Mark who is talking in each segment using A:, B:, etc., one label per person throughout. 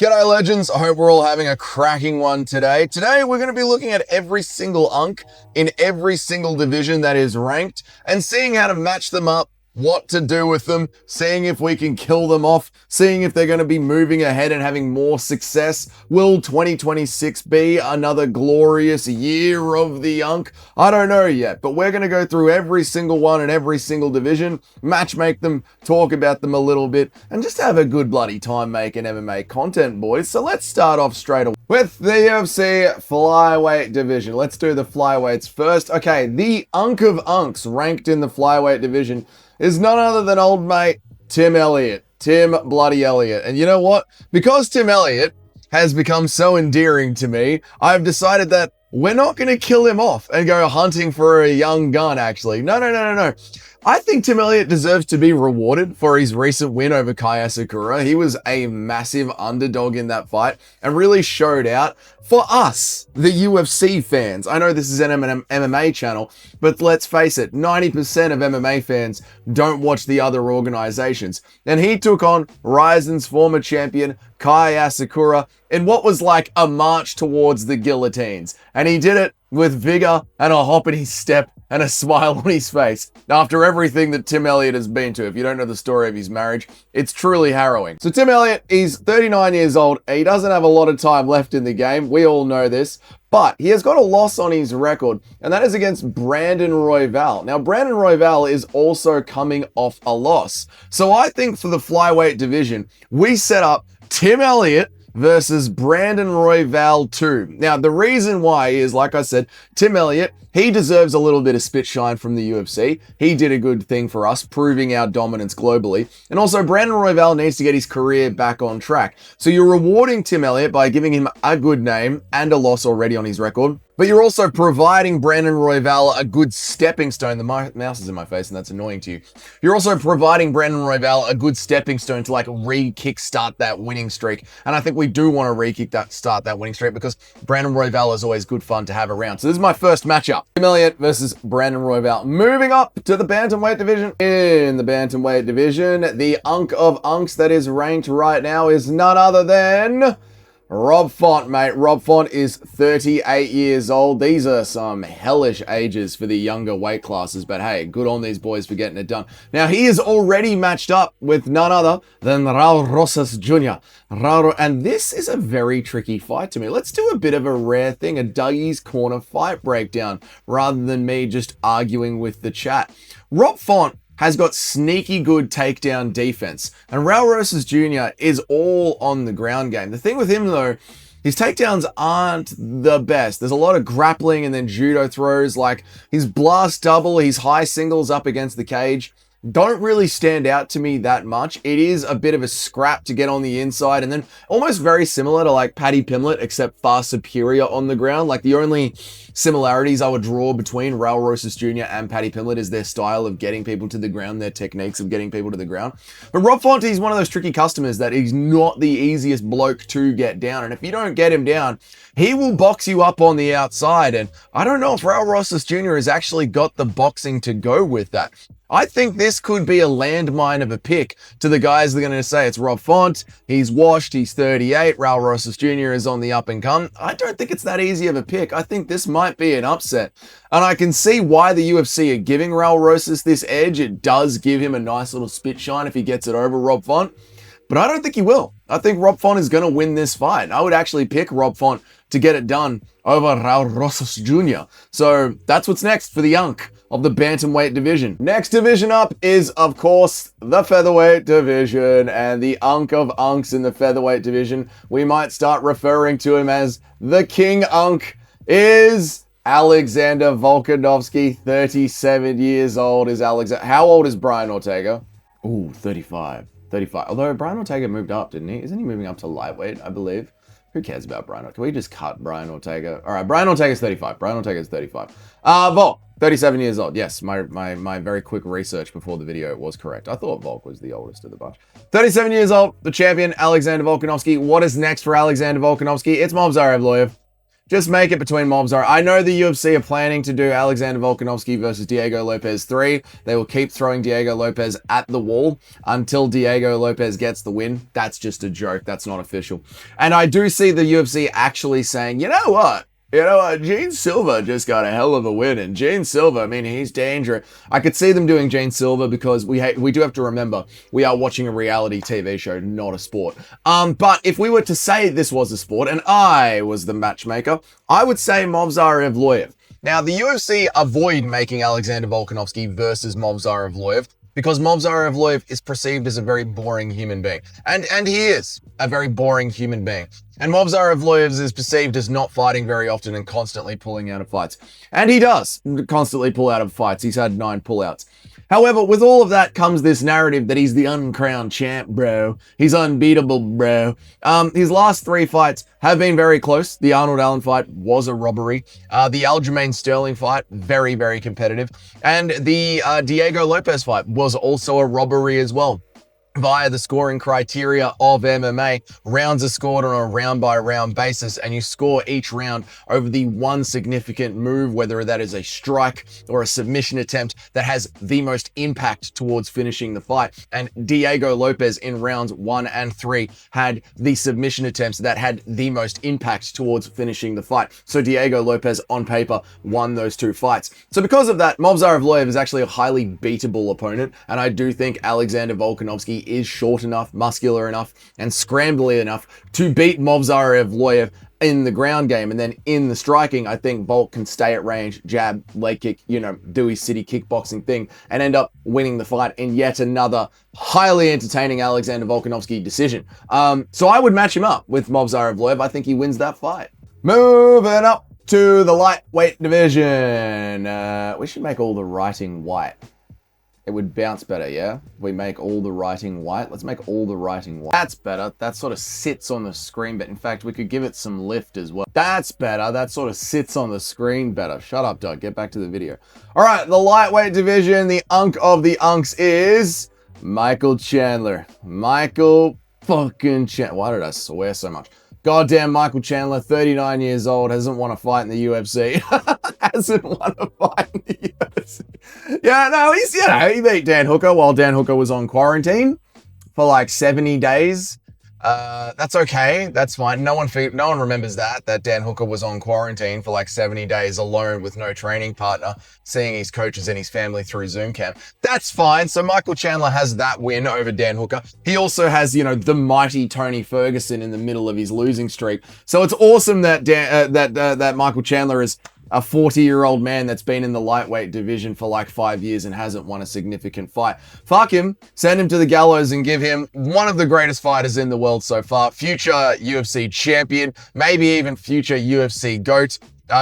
A: G'day legends, I hope we're all having a cracking one today. Today we're going to be looking at every single Unc in every single division that is ranked and seeing how to match them up, what to do with them, seeing if we can kill them off, seeing if they're going to be moving ahead and having more success. Will 2026 be another glorious year of the Unc? I don't know yet, but we're going to go through every single one in every single division, matchmake them, talk about them a little bit, and just have a good bloody time making MMA content, boys. So let's start off straight away with the UFC flyweight division. Let's do the flyweights first. Okay, the Unc of Uncs ranked in the flyweight division is none other than old mate Tim Elliott. Tim bloody Elliott. And you know what? Because Tim Elliott has become so endearing to me, I've decided that we're not going to kill him off and go hunting for a young gun, actually. No. I think Tim Elliott deserves to be rewarded for his recent win over Kaya Sakura. He was a massive underdog in that fight and really showed out for us, the UFC fans. I know this is an MMA channel, but let's face it, 90% of MMA fans don't watch the other organizations. And he took on Ryzen's former champion, Kaya Sakura, in what was like a march towards the guillotines. And he did it with vigor and a hop in his step and a smile on his face. After everything that Tim Elliott has been to, if you don't know the story of his marriage, it's truly harrowing. So Tim Elliott, he's 39 years old. He doesn't have a lot of time left in the game. We all know this. But he has got a loss on his record, and that is against Brandon Royval. Now, Brandon Royval is also coming off a loss. So I think for the flyweight division, we set up Tim Elliott versus Brandon Royval 2. Now, the reason why is, like I said, Tim Elliott, he deserves a little bit of spit shine from the UFC. He did a good thing for us, proving our dominance globally. And also, Brandon Royval needs to get his career back on track. So you're rewarding Tim Elliott by giving him a good name and a loss already on his record. But you're also providing Brandon Royval a good stepping stone. The mouse is in my face and that's annoying to you. You're also providing Brandon Royval a good stepping stone to like re-kickstart that winning streak. And I think we do want to re-kickstart that winning streak because Brandon Royval is always good fun to have around. So this is my first matchup. Tim Elliott versus Brandon Royval. Moving up to the bantamweight division. In the bantamweight division, the Unc of Uncs that is ranked right now is none other than Rob Font, mate. Rob Font is 38 years old. These are some hellish ages for the younger weight classes, but hey, good on these boys for getting it done. Now, he is already matched up with none other than Raul Rosas Jr. And this is a very tricky fight to me. Let's do a bit of a rare thing, a Dougie's Corner fight breakdown, rather than me just arguing with the chat. Rob Font has got sneaky good takedown defense. And Raul Rosas Jr. is all on the ground game. The thing with him, though, his takedowns aren't the best. There's a lot of grappling and then judo throws. Like his blast double, his high singles up against the cage don't really stand out to me that much. It is a bit of a scrap to get on the inside and then almost very similar to like Paddy Pimblett, except far superior on the ground. Like the only similarities I would draw between Raul Rosas Jr. and Paddy Pimblett is their style of getting people to the ground, their techniques of getting people to the ground. But Rob Font is one of those tricky customers that he's not the easiest bloke to get down. And if you don't get him down, he will box you up on the outside. And I don't know if Raul Rosas Jr. has actually got the boxing to go with that. I think this could be a landmine of a pick to the guys that are going to say it's Rob Font, he's washed, he's 38, Raul Rosas Jr. is on the up and come. I don't think it's that easy of a pick. I think this might be an upset. And I can see why the UFC are giving Raul Rosas this edge. It does give him a nice little spit shine if he gets it over Rob Font. But I don't think he will. I think Rob Font is going to win this fight. I would actually pick Rob Font to get it done over Raul Rosas Jr. So that's what's next for the Unc of the bantamweight division. Next division up is, of course, the featherweight division, and the Unc of Uncs in the featherweight division, we might start referring to him as the King Unc, is Alexander Volkanovski. 37 years old is Alexander. How old is Brian Ortega? Ooh, 35. Although Brian Ortega moved up, didn't he? Isn't he moving up to lightweight, I believe? Who cares about Brian Ortega? Can we just cut Brian Ortega? All right, Brian Ortega's 35. Volk, 37 years old. Yes, my very quick research before the video was correct. I thought Volk was the oldest of the bunch. 37 years old, the champion, Alexander Volkanovski. What is next for Alexander Volkanovski? It's Movsar Evloev. Just make it between Mobzar. I know the UFC are planning to do Alexander Volkanovski versus Diego Lopez 3. They will keep throwing Diego Lopez at the wall until Diego Lopez gets the win. That's just a joke. That's not official. And I do see the UFC actually saying, you know what? Gene Silva just got a hell of a win, and Gene Silva, I mean, he's dangerous. I could see them doing Gene Silva because we do have to remember we are watching a reality TV show, not a sport. But if we were to say this was a sport and I was the matchmaker, I would say Movsar Evloev. Now, the UFC avoid making Alexander Volkanovski versus Movsar Evloev because Movsar Evloev is perceived as a very boring human being. And he is a very boring human being. And Movsar Evloev is perceived as not fighting very often and constantly pulling out of fights. And he does constantly pull out of fights. He's had 9 pullouts. However, with all of that comes this narrative that he's the uncrowned champ, bro. He's unbeatable, bro. His last 3 fights have been very close. The Arnold Allen fight was a robbery. The Aljamain Sterling fight, very, very competitive. And the Diego Lopez fight was also a robbery as well. Via the scoring criteria of MMA, rounds are scored on a round-by-round basis, and you score each round over the one significant move, whether that is a strike or a submission attempt that has the most impact towards finishing the fight. And Diego Lopez in rounds 1 and 3 had the submission attempts that had the most impact towards finishing the fight. So Diego Lopez, on paper, won those 2 fights. So because of that, Movsar Evloev is actually a highly beatable opponent, and I do think Alexander Volkanovski is short enough, muscular enough, and scrambly enough to beat Movsar Evloev in the ground game. And then in the striking, I think Volk can stay at range, jab, leg kick, do his city kickboxing thing, and end up winning the fight in yet another highly entertaining Alexander Volkanovski decision. So I would match him up with Movsar Evloev. I think he wins that fight. Moving up to the lightweight division. We should make all the writing white. It would bounce better, yeah? We make all the writing white. Let's make all the writing white. That's better. That sort of sits on the screen, but in fact, we could give it some lift as well. That's better. That sort of sits on the screen better. Shut up, Doug. Get back to the video. All right, the lightweight division, the unk of the unks is Michael Chandler. Michael fucking Chandler. Why did I swear so much? Goddamn Michael Chandler, 39 years old, hasn't won a fight in the UFC. Hasn't won a fight in the UFC. Yeah, no, he beat Dan Hooker while Dan Hooker was on quarantine for like 70 days. That's okay. That's fine. No one remembers that Dan Hooker was on quarantine for like 70 days alone with no training partner, seeing his coaches and his family through Zoom camp. That's fine. So Michael Chandler has that win over Dan Hooker. He also has, the mighty Tony Ferguson in the middle of his losing streak. So it's awesome that that Michael Chandler is a 40-year-old man that's been in the lightweight division for like 5 years and hasn't won a significant fight. Fuck him, send him to the gallows and give him one of the greatest fighters in the world so far. Future UFC champion, maybe even future UFC GOAT.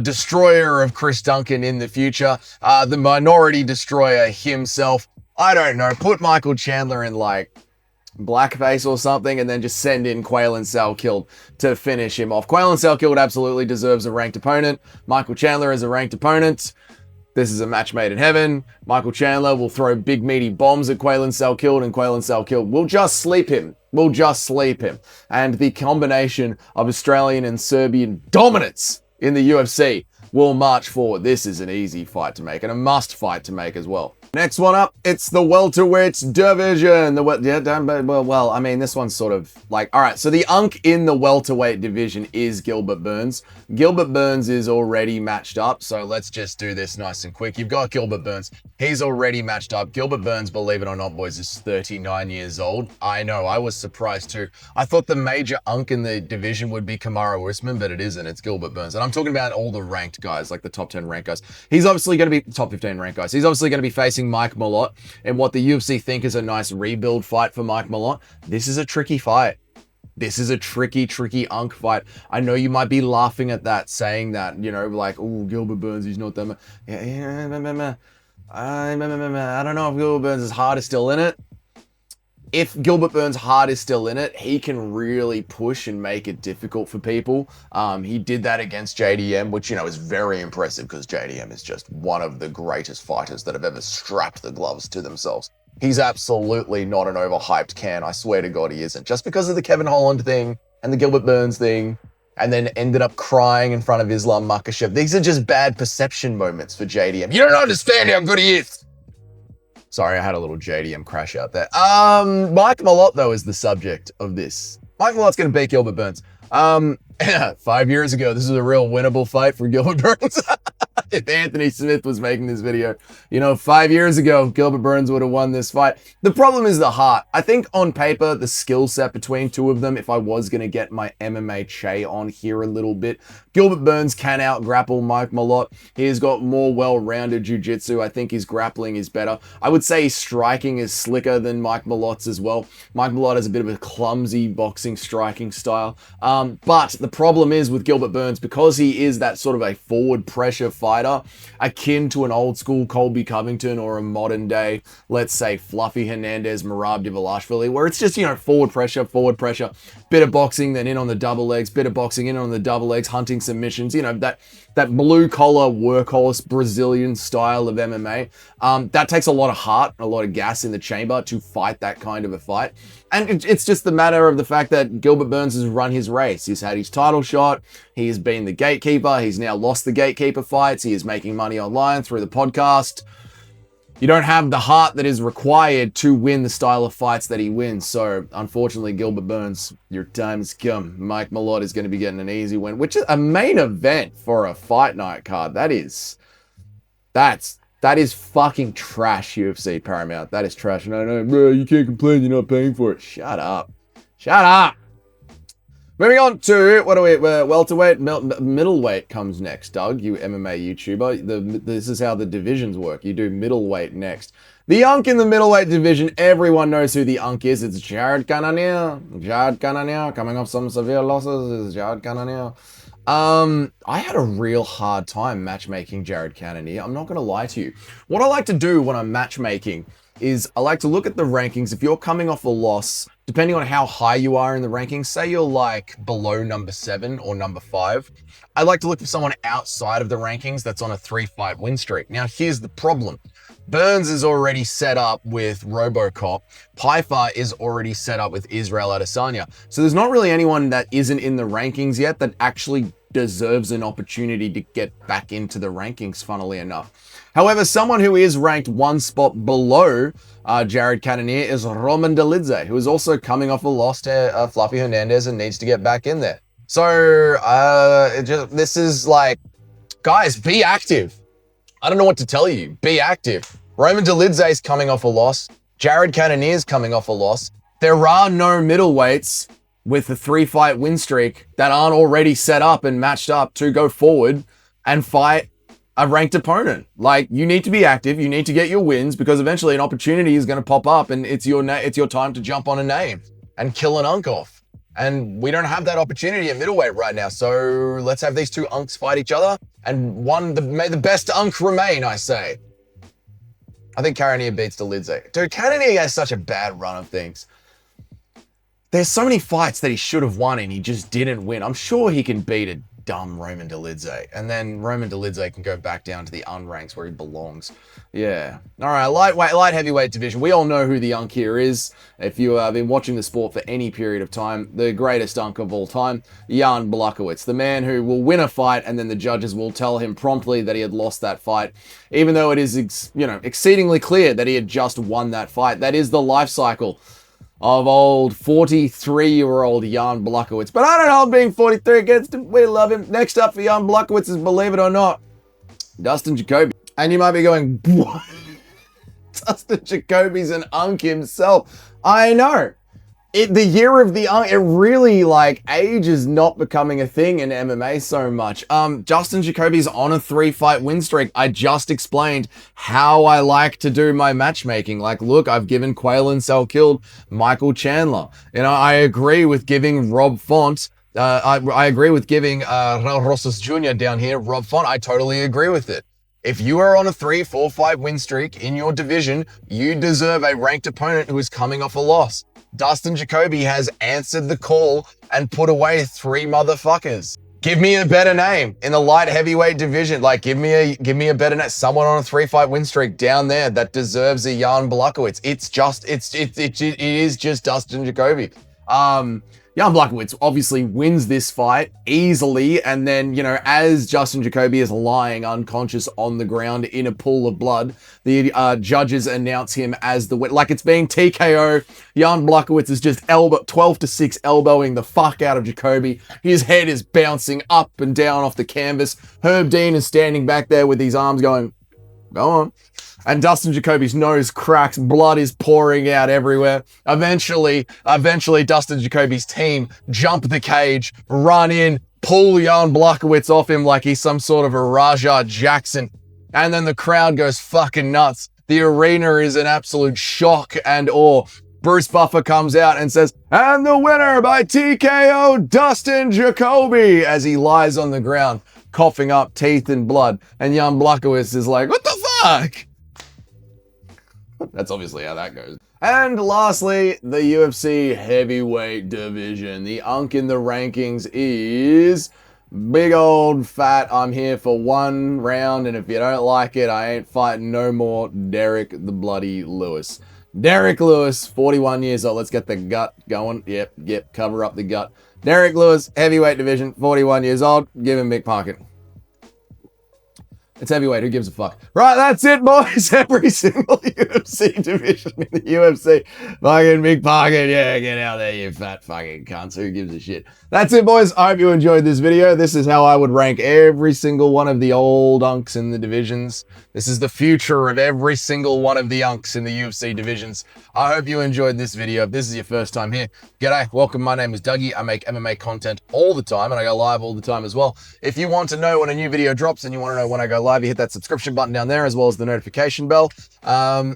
A: Destroyer of Chris Duncan in the future. The minority destroyer himself. I don't know, put Michael Chandler in like blackface or something, and then just send in Quaylen Salkild to finish him off. Quaylen Salkild absolutely deserves a ranked opponent. Michael Chandler is a ranked opponent. This is a match made in heaven. Michael Chandler will throw big meaty bombs at Quaylen Salkild, and Quaylen Salkild will just sleep him. And the combination of Australian and Serbian dominance in the UFC will march forward. This is an easy fight to make and a must fight to make as well. Next one up, it's the welterweight division. This one's sort of like, all right, so the unk in the welterweight division is Gilbert Burns. Gilbert Burns is already matched up, so let's just do this nice and quick. You've got Gilbert Burns. He's already matched up. Gilbert Burns, believe it or not, boys, is 39 years old. I know, I was surprised too. I thought the major unk in the division would be Kamaru Usman, but it isn't. It's Gilbert Burns. And I'm talking about all the ranked guys, like the top 10 ranked guys. He's obviously going to be top 15 ranked guys. He's obviously going to be facing Mike Malott in what the UFC think is a nice rebuild fight for Mike Malott. This is a tricky fight. This is a tricky unk fight. I know you might be laughing at that, saying that, like, oh, Gilbert Burns, he's not that much. I don't know if Gilbert Burns' heart is still in it. If Gilbert Burns' heart is still in it, he can really push and make it difficult for people. He did that against JDM, which, is very impressive because JDM is just one of the greatest fighters that have ever strapped the gloves to themselves. He's absolutely not an overhyped can. I swear to God he isn't. Just because of the Kevin Holland thing and the Gilbert Burns thing and then ended up crying in front of Islam Makhachev. These are just bad perception moments for JDM. You don't understand how good he is. Sorry, I had a little JDM crash out there. Mike Malott, though, is the subject of this. Mike Malott's going to beat Gilbert Burns. 5 years ago, this is a real winnable fight for Gilbert Burns. If Anthony Smith was making this video, 5 years ago, Gilbert Burns would have won this fight. The problem is the heart. I think on paper, the skill set between two of them, if I was going to get my MMA Che on here a little bit, Gilbert Burns can out-grapple Mike Malott. He's got more well-rounded jiu-jitsu. I think his grappling is better. I would say his striking is slicker than Mike Malott's as well. Mike Malott has a bit of a clumsy boxing striking style. But the problem is with Gilbert Burns, because he is that sort of a forward pressure fighter, akin to an old school Colby Covington or a modern day, let's say, Fluffy Hernandez, Merab Dvalishvili, where it's just, forward pressure, bit of boxing, then in on the double legs, bit of boxing, in on the double legs, hunting submissions, that blue collar workhorse Brazilian style of MMA. That takes a lot of heart and a lot of gas in the chamber to fight that kind of a fight. And it's just the matter of the fact that Gilbert Burns has run his race. He's had his title shot. He's been the gatekeeper. He's now lost the gatekeeper fights. He is making money online through the podcast. You don't have the heart that is required to win the style of fights that he wins. So, unfortunately, Gilbert Burns, your time's come. Mike Malott is going to be getting an easy win, which is a main event for a fight night card. That is fucking trash, UFC Paramount. That is trash. No, bro, you can't complain. You're not paying for it. Shut up. Moving on to, welterweight, middleweight comes next, Doug, you MMA YouTuber. This is how the divisions work. You do middleweight next. The Unc in the middleweight division, everyone knows who the Unc is. It's Jared Cannonier. Coming off some severe losses is Jared Cannonier. I had a real hard time matchmaking Jared Cannonier. I'm not going to lie to you. What I like to do when I'm matchmaking is I like to look at the rankings. If you're coming off a loss, depending on how high you are in the rankings, say you're like below number 7 or number 5, I like to look for someone outside of the rankings that's on a 3-fight win streak. Now, here's the problem. Burns is already set up with RoboCop. Pythar is already set up with Israel Adesanya. So there's not really anyone that isn't in the rankings yet that actually deserves an opportunity to get back into the rankings, funnily enough. However, someone who is ranked one spot below Jared Cannonier is Roman Dolidze, who is also coming off a loss to Fluffy Hernandez and needs to get back in there. So this is like, guys, be active. I don't know what to tell you. Be active. Roman Dolidze is coming off a loss. Jared Cannonier is coming off a loss. There are no middleweights with a 3-fight win streak that aren't already set up and matched up to go forward and fight a ranked opponent. Like, you need to be active. You need to get your wins because eventually an opportunity is going to pop up and it's your time to jump on a name and kill an Unc off. And we don't have that opportunity at middleweight right now. So let's have these two Uncs fight each other and may the best Unc remain, I say. I think Cannonier beats Dolidze. Dude, Cannonier has such a bad run of things. There's so many fights that he should have won and he just didn't win. I'm sure he can beat a dumb Roman Dolidze. And then Roman Dolidze can go back down to the unranks where he belongs. Yeah. All right, light heavyweight division. We all know who the Unc here is. If you have been watching the sport for any period of time, the greatest Unc of all time, Jan Blachowicz, the man who will win a fight and then the judges will tell him promptly that he had lost that fight, even though it is, exceedingly clear that he had just won that fight. That is the life cycle of old 43-year-old Jan Blachowicz. But I don't hold being 43 against him. We love him. Next up for Jan Blachowicz is, believe it or not, Dustin Jacoby. And you might be going, what? Dustin Jacoby's an Unc himself. I know. The year of the Unc, it really, age is not becoming a thing in MMA so much. Dustin Jacoby's on a 3-fight win streak. I just explained how I like to do my matchmaking. Look, I've given Quaylen Salkilled Michael Chandler. I agree with giving Rob Font. I agree with giving Rosas Jr. down here, Rob Font. I totally agree with it. If you are on a 3-4-5 win streak in your division, you deserve a ranked opponent who is coming off a loss. Dustin Jacoby has answered the call and put away 3 motherfuckers. Give me a better name in the light heavyweight division. Give me a better name. Someone on a 3-fight win streak down there that deserves a Jan Blachowicz. It is just Dustin Jacoby. Jan Blachowicz obviously wins this fight easily, and then, you know, as Justin Jacoby is lying unconscious on the ground in a pool of blood, the judges announce him as the winner. Like it's being TKO. Jan Blachowicz is just 12-6 elbowing the fuck out of Jacoby. His head is bouncing up and down off the canvas. Herb Dean is standing back there with his arms going, go on. And Dustin Jacoby's nose cracks, blood is pouring out everywhere. Eventually, Dustin Jacoby's team jump the cage, run in, pull Jan Blachowicz off him like he's some sort of a Rajah Jackson. And then the crowd goes fucking nuts. The arena is in absolute shock and awe. Bruce Buffer comes out and says, and the winner by TKO, Dustin Jacoby, as he lies on the ground, coughing up teeth and blood. And Jan Blachowicz is like, what the fuck? That's obviously how that goes. And lastly, the UFC heavyweight division. The Unc in the rankings is big old fat, I'm here for one round, and if you don't like it, I ain't fighting no more, Derek the Bloody Lewis. Derek Lewis, 41 years old. Let's get the gut going. Yep, cover up the gut. Derek Lewis, heavyweight division, 41 years old. Give him big pocket. It's heavyweight, who gives a fuck? Right, that's it, boys. Every single UFC division in the UFC. Fucking big pocket. Yeah, get out there, you fat fucking cunts. Who gives a shit? That's it, boys. I hope you enjoyed this video. This is how I would rank every single one of the old Uncs in the divisions. This is the future of every single one of the Uncs in the UFC divisions. I hope you enjoyed this video. If this is your first time here, g'day, welcome. My name is Dougie. I make MMA content all the time, and I go live all the time as well. If you want to know when a new video drops and you want to know when I go live, you hit that subscription button down there as well as the notification bell.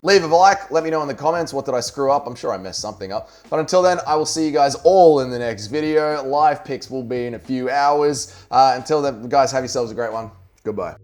A: Leave a like. Let me know in the comments, what did I screw up? I'm sure I messed something up. But until then, I will see you guys all in the next video. Live picks will be in a few hours. Until then, guys, have yourselves a great one. Goodbye.